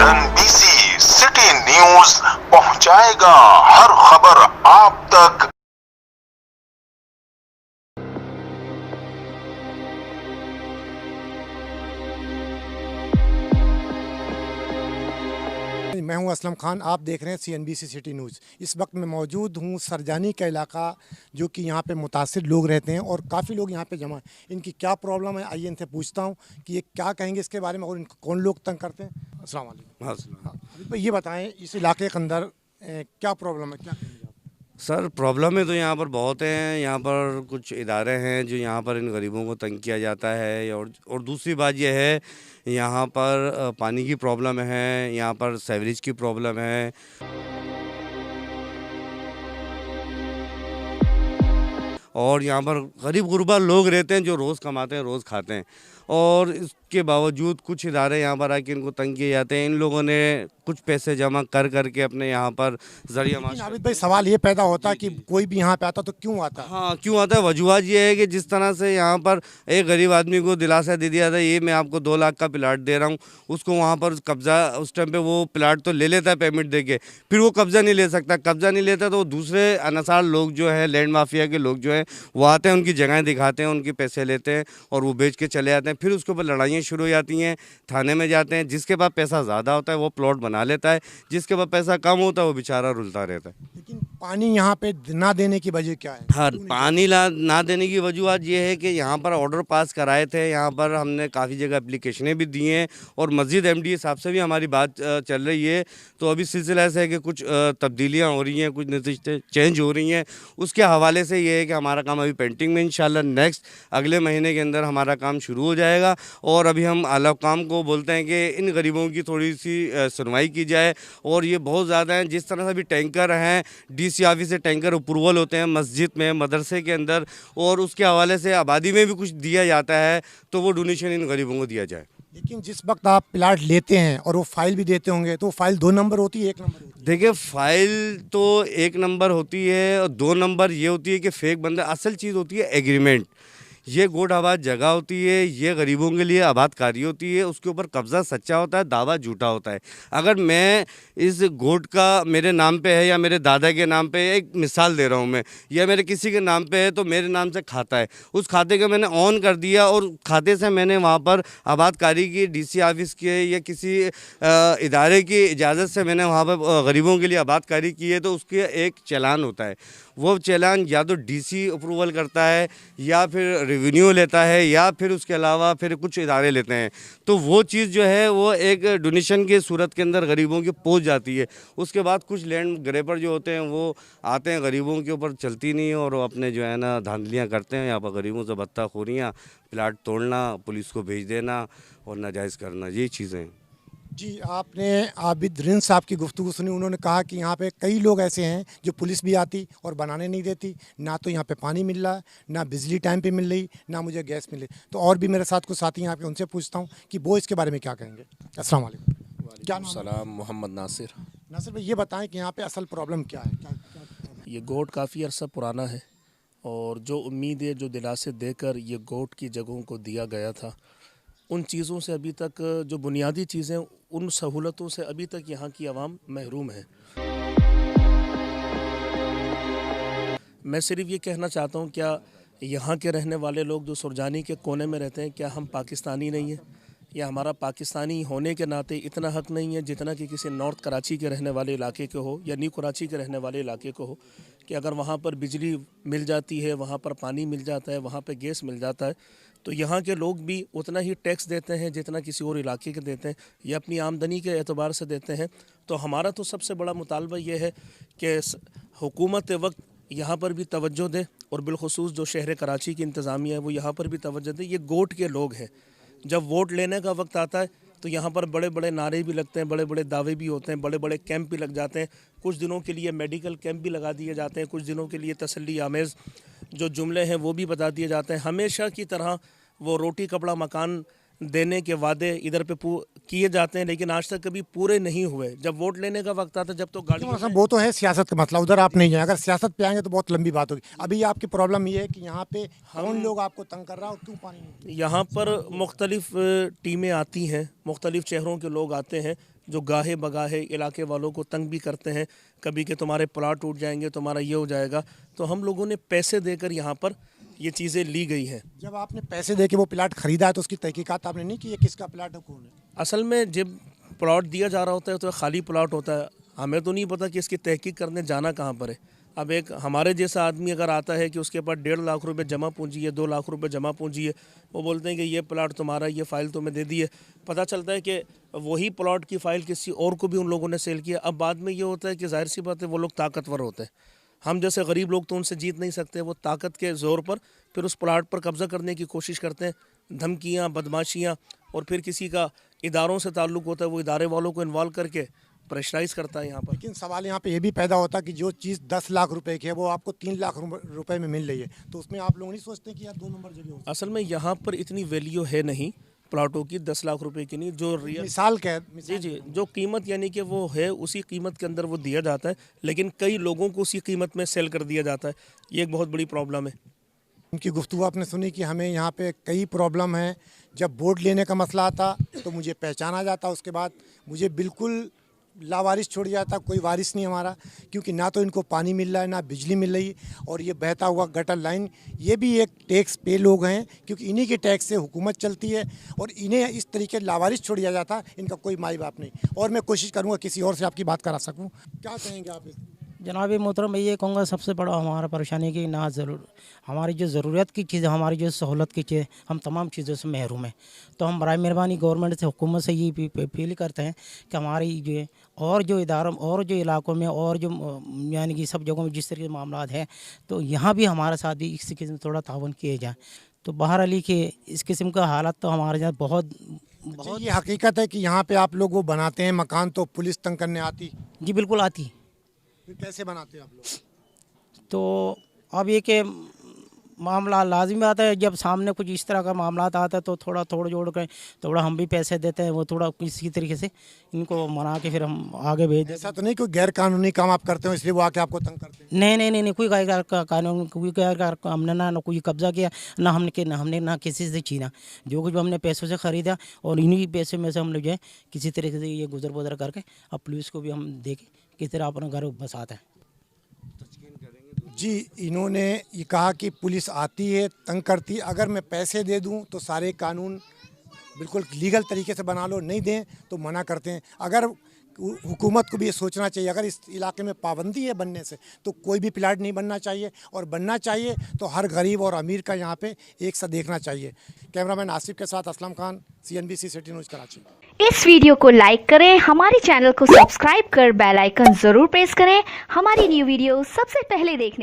NBC city news पहुंचाएगा हर खबर आप तक। मैं हूं असलम खान, आप देख रहे हैं CNBC सिटी न्यूज़। इस वक्त मैं मौजूद हूं सरजानी का इलाका, जो कि यहां पे मुतासिर लोग रहते हैं और काफ़ी लोग यहां पे जमा हैं। इनकी क्या प्रॉब्लम है, आइए इनसे पूछता हूं कि ये क्या कहेंगे इसके बारे में और इनको कौन लोग तंग करते हैं। अस्सलाम वालेकुम। हाँ, अभी भाई ये बताएं, इस इलाके के अंदर क्या प्रॉब्लम है, क्या कहेंगे आप? सर प्रॉब्लम तो यहाँ पर बहुत हैं। यहाँ पर कुछ इदारे हैं जो यहाँ पर इन गरीबों को तंग किया जाता है। और दूसरी बात यह है, यहाँ पर पानी की प्रॉब्लम है, यहाँ पर सीवरेज की प्रॉब्लम है। और यहाँ पर गरीब गुरबा लोग रहते हैं जो रोज़ कमाते हैं, रोज़ खाते हैं, और इसके बावजूद कुछ इदारे यहाँ पर आके इनको तंग किए जाते हैं। इन लोगों ने कुछ पैसे जमा कर करके अपने यहाँ पर जरिया लेकिन माश। आबिद भाई, सवाल ये पैदा होता है कि कोई भी यहाँ पे आता तो क्यों आता है? हाँ, क्यों आता है? वजूहत ये है कि जिस तरह से यहाँ पर एक गरीब आदमी को दिलासा दे दिया था, ये मैं आपको 2 लाख का प्लाट दे रहा हूँ, उसको वहाँ पर कब्जा, उस टाइम पे वो प्लाट तो ले लेता है पेमेंट देके, फिर वो कब्जा नहीं ले सकता। कब्जा नहीं लेता तो दूसरे अनसार लोग जो है, लैंड माफिया के लोग जो हैं, वो आते हैं, उनकी जगहें दिखाते हैं, उनके पैसे लेते हैं और वो बेच के चले जाते हैं। फिर उसके ऊपर लड़ाइयाँ शुरू हो जाती हैं, थाने में जाते हैं। जिसके पास पैसा ज़्यादा होता है वो प्लॉट बना लेता है, जिसके पास पैसा कम होता है वो बेचारा रुलता रहता है। लेकिन पानी यहाँ पे ना देने की वजह क्या है? हाँ, पानी ना देने की वजूहत ये है कि यहाँ पर ऑर्डर पास कराए थे, यहाँ पर हमने काफ़ी जगह एप्लीकेशनें भी दी हैं और मस्जिद MD साहब से भी हमारी बात चल रही है। तो अभी सिलसिला ऐसा है कि कुछ तब्दीलियाँ हो रही हैं, कुछ नतीजे चेंज हो रही हैं। उसके हवाले से ये है कि हमारा काम अभी पेंटिंग में, इंशाल्लाह नेक्स्ट अगले महीने के अंदर हमारा काम शुरू हो जाएगा। और अभी हम आला काम को बोलते हैं कि इन गरीबों की थोड़ी सी सुनवाई की जाए। और ये बहुत ज़्यादा हैं, जिस तरह से अभी टैंकर हैं, DC ऑफिस से टैंकर अप्रूवल होते हैं मस्जिद में, मदरसे के अंदर, और उसके हवाले से आबादी में भी कुछ दिया जाता है, तो वो डोनेशन इन गरीबों को दिया जाए। लेकिन जिस वक्त आप प्लाट लेते हैं और वो फाइल भी देते होंगे, तो वो फाइल 2 नंबर होती है, 1 नंबर होती है? देखिए, फाइल तो 1 नंबर होती है और 2 नंबर ये होती है कि फेक बंदा। असल चीज़ होती है एग्रीमेंट। ये गोट आबाद जगह होती है, ये गरीबों के लिए आबादकारी होती है, उसके ऊपर कब्ज़ा सच्चा होता है, दावा झूठा होता है। अगर मैं इस गोट का मेरे नाम पे है या मेरे दादा के नाम पे है, एक मिसाल दे रहा हूँ मैं, या मेरे किसी के नाम पे है, तो मेरे नाम से खाता है, उस खाते का मैंने ऑन कर दिया और खाते से मैंने वहाँ पर आबादकारी की, DC ऑफिस के या किसी इदारे की इजाज़त से मैंने वहाँ पर गरीबों के लिए आबादकारी की है, तो उसके एक चालान होता है। वो चालान या तो DC अप्रूवल करता है, या फिर रेवेन्यू लेता है, या फिर उसके अलावा फिर कुछ इदारे लेते हैं। तो वो चीज़ जो है वो एक डोनेशन की सूरत के अंदर गरीबों की पहुंच जाती है। उसके बाद कुछ लैंड ग्रेपर जो होते हैं वो आते हैं, गरीबों के ऊपर चलती नहीं है, और वो अपने जो है ना धांधलियाँ करते हैं। यहाँ पर गरीबों से बत्ताखोरियाँ, प्लाट तोड़ना, पुलिस को भेज देना और नाजायज़ करना, यही चीज़ें हैं। जी, आपने आबिद रिन साहब की गुफ्तगू सुनी। उन्होंने कहा कि यहाँ पे कई लोग ऐसे हैं जो पुलिस भी आती और बनाने नहीं देती, ना तो यहाँ पे पानी मिल रहा है, ना बिजली टाइम पे मिल रही, ना मुझे गैस मिल रही। तो और भी मेरे साथ कुछ साथी हैं यहाँ पे, उनसे पूछता हूँ कि वो इसके बारे में क्या कहेंगे। अस्सलाम वालेकुम। क्या नाम है? सलाम, मोहम्मद नासिर। नासिर भाई, ये बताएं कि यहाँ पे असल प्रॉब्लम क्या है, क्या problem है? ये गोट काफ़ी अरसा पुराना है, और जो उम्मीदें, जो दिलासे देकर ये गोट की जगहों को दिया गया था, उन चीज़ों से अभी तक, जो बुनियादी चीज़ें, उन सहूलतों से अभी तक यहाँ की आवाम महरूम है। मैं सिर्फ ये कहना चाहता हूँ, क्या यहाँ के रहने वाले लोग जो सुरजानी के कोने में रहते हैं, क्या हम पाकिस्तानी नहीं हैं? या हमारा पाकिस्तानी होने के नाते इतना हक नहीं है जितना कि किसी नॉर्थ कराची के रहने वाले इलाके के हो या न्यू कराची के रहने वाले इलाके को हो, कि अगर वहाँ पर बिजली मिल जाती है, वहाँ पर पानी मिल जाता है, वहाँ पर गैस मिल जाता है, तो यहाँ के लोग भी उतना ही टैक्स देते हैं जितना किसी और इलाके के देते हैं, या अपनी आमदनी के एतबार से देते हैं। तो हमारा तो सबसे बड़ा मुतालबा ये है कि हुकूमत वक्त यहाँ पर भी तवज्जो दे, और बिलखुसूस जो शहर कराची की इंतज़ामिया है वो यहाँ पर भी तवज्जो दे। ये गोट के लोग हैं, जब वोट लेने का वक्त आता है तो यहाँ पर बड़े बड़े नारे भी लगते हैं, बड़े बड़े दावे भी होते हैं, बड़े बड़े कैंप भी लग जाते हैं। कुछ दिनों के लिए मेडिकल कैंप भी लगा दिए जाते हैं, कुछ दिनों के लिए तसल्ली आमेज़ जो जुमले हैं वो भी बता दिए जाते हैं। हमेशा की तरह वो रोटी कपड़ा मकान देने के वादे इधर पे किए जाते हैं, लेकिन आज तक कभी पूरे नहीं हुए। जब वोट लेने का वक्त आता है, जब तो गाड़ियों में वो तो है सियासत का मसला, उधर आप नहीं जाए। अगर सियासत पे आएंगे तो बहुत लंबी बात होगी। अभी आपकी प्रॉब्लम ये है कि यहाँ पे कौन लोग आपको तंग कर रहा है और क्यों पानी नहीं? यहाँ पर मुख्तलिफ टीमें आती हैं, मुख्तलिफ चेहरों के लोग आते हैं जो गाहे बगाहे इलाके वालों को तंग भी करते हैं। कभी कि तुम्हारे प्लाट टूट जाएंगे, तुम्हारा ये हो जाएगा। तो हम लोगों ने पैसे देकर यहाँ पर ये चीज़ें ली गई हैं। जब आपने पैसे दे के वो प्लाट खरीदा है तो उसकी तहकीकात आपने नहीं की है किसका प्लाट है, कौन है? असल में जब प्लॉट दिया जा रहा होता है तो खाली प्लॉट होता है, हमें तो नहीं पता कि इसकी तहकीक करने जाना कहाँ पर है। अब एक हमारे जैसा आदमी अगर आता है कि उसके पास 1.5 लाख रुपए जमा पूंजी है, 2 लाख रुपए जमा पूंजी है, वो बोलते हैं कि ये प्लाट तुम्हारा, ये फ़ाइल तुम्हें दे दी है। पता चलता है कि वही प्लॉट की फ़ाइल किसी और को भी उन लोगों ने सेल किया। अब बाद में ये होता है कि जाहिर सी बात है वो लोग ताकतवर होते हैं, हम जैसे गरीब लोग तो उनसे जीत नहीं सकते। वो ताकत के ज़ोर पर फिर उस प्लाट पर कब्ज़ा करने की कोशिश करते हैं, धमकियाँ, बदमाशियाँ, और फिर किसी का इदारों से ताल्लुक़ होता है, वो इदारे वालों को इन्वॉल्व करके प्रेशराइज करता है यहाँ पर। लेकिन सवाल यहाँ पे ये भी पैदा होता है कि जो चीज़ 10 लाख रुपए की है वो आपको 3 लाख रुपए में मिल रही है, तो उसमें आप लोग नहीं सोचते कि यार 2 नंबर जगह हो? असल में यहाँ पर इतनी वैल्यू है नहीं प्लाटों की, 10 लाख रुपए की नहीं, जो रियल मिसाल क्या है? जी जी, जो कीमत यानी कि वो है उसी कीमत के अंदर वो दिया जाता है, लेकिन कई लोगों को उसी कीमत में सेल कर दिया जाता है। ये एक बहुत बड़ी प्रॉब्लम है। उनकी गुफ्तगू आपने सुनी कि हमें यहाँ पे कई प्रॉब्लम है। जब वोट लेने का मसला आता तो मुझे पहचाना जाता, उसके बाद मुझे बिल्कुल लावारिस छोड़ जाता, कोई वारिस नहीं हमारा, क्योंकि ना तो इनको पानी मिल रहा है ना बिजली मिल रही, और ये बहता हुआ गटर लाइन ये भी एक टैक्स पे लोग हैं, क्योंकि इन्हीं के टैक्स से हुकूमत चलती है और इन्हें इस तरीके लावारिस छोड़ दिया जाता, इनका कोई माई बाप नहीं। और मैं कोशिश करूँगा किसी और से आपकी बात करा सकूँ। क्या कहेंगे आप इस? जनाब मोहतरम, मैं ये कहूँगा सबसे बड़ा हमारा परेशानी की ना हमारी जो ज़रूरत की चीज़, हमारी जो सहूलत की चीज़, हम तमाम चीज़ों से महरूम हैं। तो हम बराए मेहरबानी गवर्नमेंट से, हुकूमत से ये अपील करते हैं कि हमारी जो है और जो इदारों और जो इलाकों में और जो यानी कि सब जगहों में जिस तरह के मामला हैं, तो यहाँ भी हमारे साथ भी इस किस्म थोड़ा ताउन किए जाए। तो बाहर अली के इस किस्म का हालत तो हमारे यहाँ बहुत ये हकीकत है कि यहाँ पे आप लोग वो बनाते हैं मकान तो पुलिस तंग करने आती? जी बिल्कुल आती। फिर कैसे बनाते हैं आप लोग? तो अब ये कि मामला लाजिम आता है, जब सामने कुछ इस तरह का मामला आता है तो थोड़ा तोड़ जोड़ कर थोड़ा हम भी पैसे देते हैं, वो थोड़ा किसी तरीके से इनको मना के फिर हम आगे भेज देते हैं। ऐसा तो नहीं कोई गैर कानूनी काम आप करते हो इसलिए वो आके आपको तंग करते हैं? नहीं, कोई गैर कानून, कोई गैर, हमने ना कोई कब्जा किया, ना हमने ना किसी से छीना। जो कुछ हमने पैसों से ख़रीदा और इन्हीं पैसे में से हम लोग जो है किसी तरीके से ये गुजर बुजर करके अब पुलिस को भी हम दे के किस तरह अपना घर बसाते हैं। जी, इन्होंने ये कहा कि पुलिस आती है, तंग करती है, अगर मैं पैसे दे दूं तो सारे कानून बिल्कुल लीगल तरीके से बना लो, नहीं दें तो मना करते हैं। अगर हुकूमत को भी ये सोचना चाहिए, अगर इस इलाके में पाबंदी है बनने से तो कोई भी प्लाट नहीं बनना चाहिए, और बनना चाहिए तो हर गरीब और अमीर का यहाँ पे एक सा देखना चाहिए। कैमरामैन आसिफ के साथ Aslam Khan, CNBC city news Karachi. इस वीडियो को लाइक करें, हमारे चैनल को सब्सक्राइब कर बेल आइकन जरूर प्रेस करें हमारी न्यू वीडियो सबसे पहले देखने